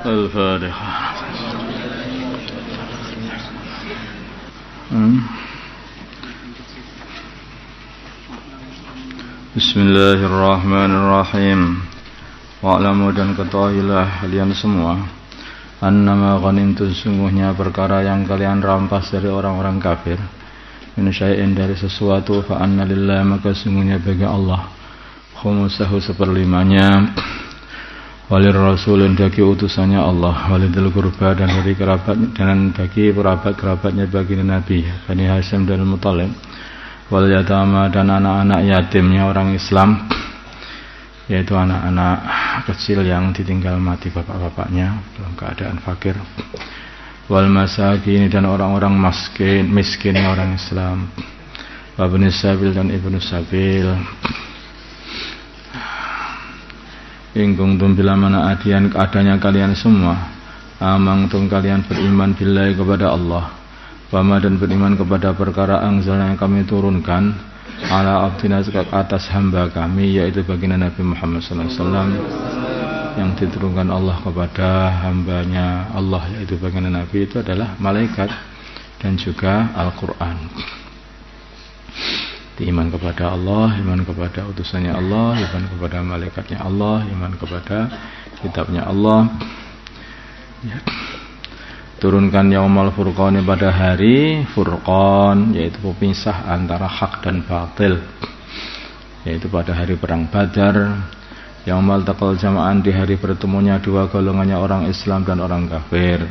الفاتحة. Bismillahirrahmanirrahim. Wa'lamu dan ketahuilah kalian semua, annama ghanimtum, sungguhnya perkara yang kalian rampas dari orang-orang kafir, min syai'in, dari sesuatu, fa anna lillahi, maka sungguhnya bagi Allah, khumusahu, seperlimanya, walir rasulun, bagi utusannya Allah, walidil qurba, dan dari kerabat, dan bagi kerabat-kerabatnya bagi Nabi, Bani Hasyim dan Muthalib, wal yatama, dan anak-anak yatimnya orang Islam, yaitu anak-anak kecil yang ditinggal mati bapak-bapaknya dalam keadaan fakir, wal masakin, dan orang-orang miskinnya orang Islam, wabnis sabil, dan ibnu sabil. Ingkungtum, bila mana adanya kalian semua, amangtum, kalian beriman billahi, kepada Allah, wama, dan beriman kepada perkara anzalna, yang kami turunkan, ala abdina, atas hamba kami, yaitu baginda Nabi Muhammad SAW, yang diturunkan Allah kepada hambanya Allah, yaitu baginda Nabi, itu adalah malaikat dan juga Al-Quran. Iman kepada Allah, iman kepada utusannya Allah, iman kepada malaikatnya Allah, iman kepada kitabnya Allah, ya. Turunkan yaumal furqan, pada hari furqan, yaitu pemisah antara hak dan batil, yaitu pada hari perang Badar. Yaumal taqal jama'an, di hari bertemunya dua golongannya orang Islam dan orang kafir.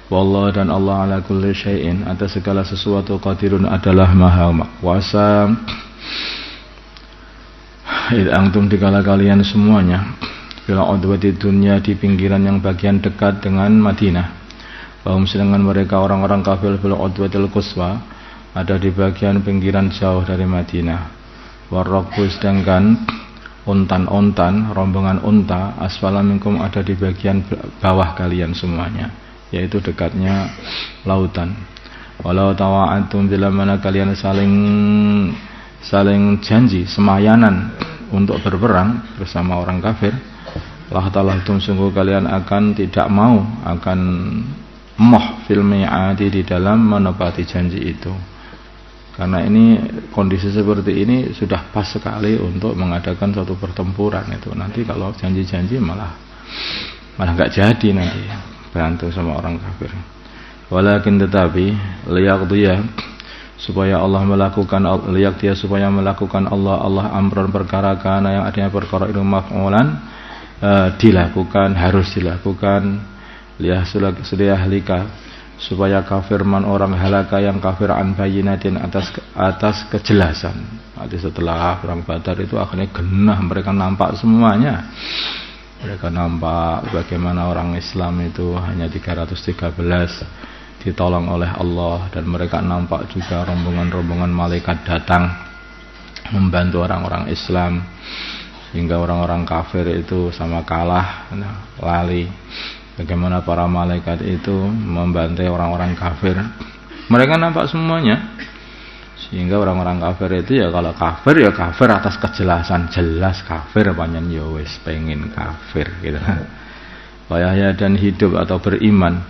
Wallah, dan Allah, ala kulli syai'in, atas segala sesuatu, qadirun, adalah maha kuasa. Id antum, dikala kalian semuanya, bila udwati dunya, di pinggiran yang bagian dekat dengan Madinah, bahum, sedangkan mereka orang-orang kafir, bila udwatil quswa, ada di bagian pinggiran jauh dari Madinah. Warraqbu, sedangkan untan-untan, rombongan unta, asfala minkum, ada di bagian bawah kalian semuanya, yaitu dekatnya lautan. Walau tawa'atum, bila mana kalian saling janji, semayanan untuk berperang bersama orang kafir, lah talahtum, sungguh kalian akan tidak mau, akan moh fil mi'adi, di dalam menepati janji itu. Karena ini kondisi seperti ini sudah pas sekali untuk mengadakan suatu pertempuran itu. Nanti kalau janji-janji malah nggak jadi, nanti berantem sama orang kafir. Walakin, tetapi, liyaqdiya, supaya Allah melakukan, liyaqdiya, supaya melakukan Allah amran, perkara, karena yang adanya perkara itu maf'ulan, dilakukan, harus dilakukan, liyahlika, supaya kafir man, orang halaka yang kafir, an bayyinatin, atas kejelasan. Nanti setelah perang Badar itu akhirnya genah, mereka nampak semuanya. Mereka nampak bagaimana orang Islam itu hanya 313 ditolong oleh Allah, dan mereka nampak juga rombongan-rombongan malaikat datang membantu orang-orang Islam, sehingga orang-orang kafir itu sama kalah, lali. Bagaimana para malaikat itu membantai orang-orang kafir. Mereka nampak semuanya, sehingga orang-orang kafir itu, ya kalau kafir, ya kafir atas kejelasan, jelas kafir, panjen ya wis pengen kafir gitu. Wayahya, dan hidup atau beriman,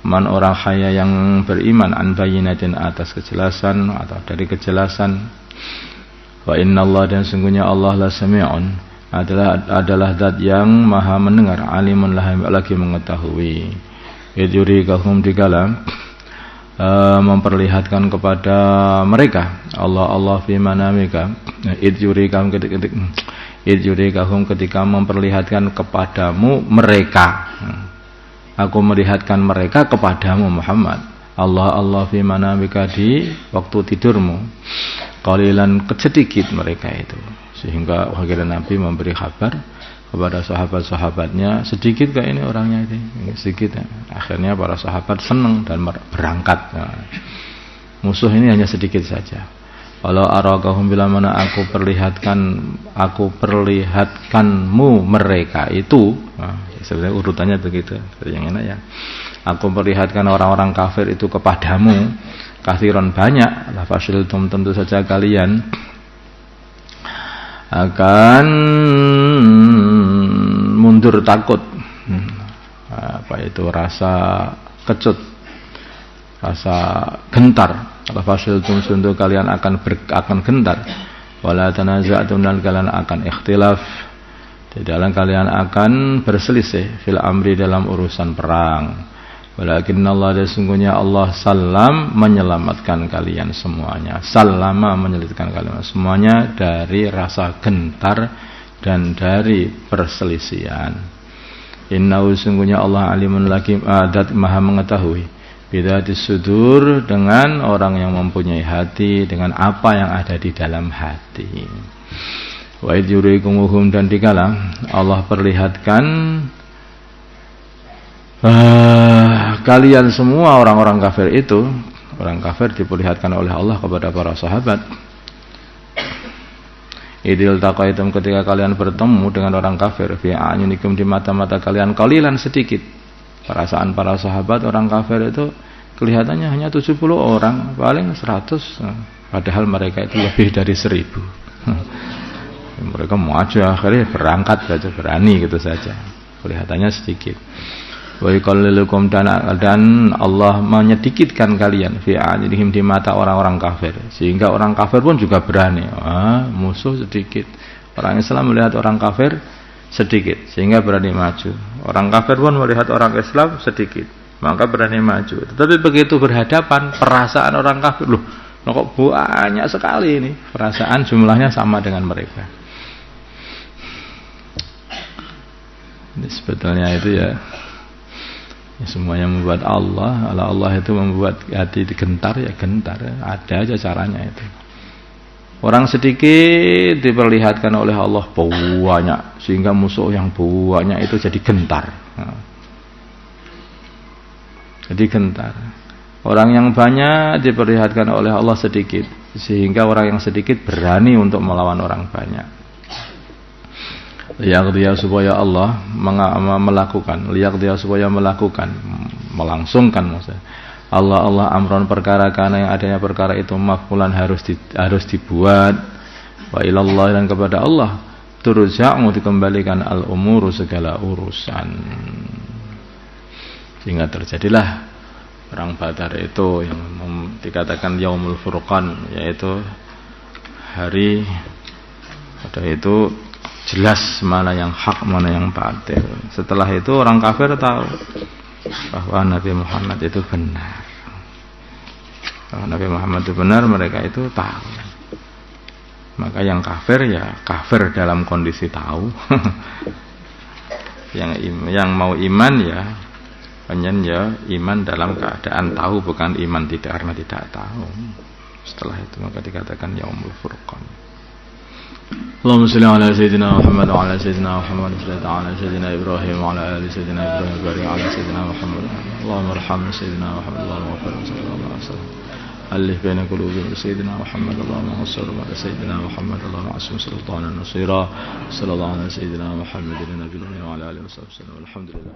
man, orang haya yang beriman, an bayyinatin, atas kejelasan atau dari kejelasan. Wa innallaha, dan sungguhnya Allah, la sami'un, adalah zat yang maha mendengar, alimun, lagi mengetahui. Yuri kahum, dikala memperlihatkan kepada mereka Allah fi manamika, yuri kahum, ketika memperlihatkan kepadamu mereka, aku melihatkan mereka kepadamu Muhammad, Allah fi manamika, di waktu tidurmu, qalilan, sedikit mereka itu. Sehingga akhirnya Nabi memberi kabar kepada sahabat-sahabatnya, sedikit gak ini orangnya itu, sedikit. Akhirnya para sahabat senang dan berangkat. Nah, musuh ini hanya sedikit saja. Walau arakahum, bila mana aku perlihatkanmu mereka itu. Nah, sebenarnya urutannya begitu. Yang enak ya. Aku perlihatkan orang-orang kafir itu kepadamu, kathiran, banyak, la fasyiltum, tentu saja kalian akan mundur takut. yaitu rasa kecut, rasa gentar. Kalau fasiltum sundu kalian akan gentar. Wala tanaza'tum dan kalian akan ikhtilaf. Di dalam kalian akan berselisih fil amri dalam urusan perang. Walakinnallaha dan sungguhnya Allah salam menyelamatkan kalian semuanya. Salama menyelamatkan kalian semuanya dari rasa gentar dan dari perselisihan. Innahu sungguhnya Allah alimun hakim adat maha mengetahui bidzatis sudur dengan orang yang mempunyai hati, dengan apa yang ada di dalam hati. Wa idzurikumuhum dan dikala Allah perlihatkan kalian semua orang-orang kafir itu, orang kafir diperlihatkan oleh Allah kepada para sahabat. Idil taqaitum ketika kalian bertemu dengan orang kafir fi a'yunikum di mata-mata kalian qalilan sedikit. Perasaan para sahabat orang kafir itu kelihatannya hanya 70 orang, paling 100, padahal mereka itu lebih dari 1000. Mereka mau aja akhirnya berangkat saja, berani gitu saja. Kelihatannya sedikit. Wa yuqallilukum dan Allah menyedikitkan kalian fi a'yunihim di mata orang-orang kafir, sehingga orang kafir pun juga berani. Musuh sedikit, orang Islam melihat orang kafir sedikit sehingga berani maju. Orang kafir pun melihat orang Islam sedikit, maka berani maju. Tetapi begitu berhadapan, perasaan orang kafir, loh kok banyak sekali ini, perasaan jumlahnya sama dengan mereka. Ini sebetulnya itu ya semuanya membuat Allah itu membuat hati gentar ya gentar, ada aja caranya itu. Orang sedikit diperlihatkan oleh Allah banyak, sehingga musuh yang banyak itu jadi gentar. Jadi gentar. Orang yang banyak diperlihatkan oleh Allah sedikit, sehingga orang yang sedikit berani untuk melawan orang banyak. Dia supaya Allah melakukan, melangsungkan maksudnya. Allah amron perkara, karena yang adanya perkara itu maf'ulan harus dibuat. Wa ilallah dan kepada Allah turja'u dikembalikan al-umuru segala urusan. Sehingga terjadilah perang Badar itu yang dikatakan Yaumul Furqan, yaitu hari pada itu jelas mana yang hak, mana yang batil. Setelah itu orang kafir tahu bahwa Nabi Muhammad itu benar. Bahwa Nabi Muhammad itu benar, mereka itu tahu. Maka yang kafir ya kafir dalam kondisi tahu. Yang mau iman ya iman dalam keadaan tahu, bukan iman tidak karena tidak tahu. Setelah itu maka dikatakan Yaumul Furqan. اللهم صل على سيدنا محمد وعلى سيدنا محمد وصلى على سيدنا إبراهيم وعلى آل سيدنا إبراهيم وبارك على سيدنا محمد. اللهم ارحم سيدنا محمد، اللهم اغفر صلى الله عليه وسلم. ألف بين قلوبنا سيدنا محمد، اللهم انصر على سيدنا محمد، اللهم اعصم سلطانا نصيرا. صلى الله على سيدنا محمد النبي وعلى آله وصحبه وسلم. الحمد لله.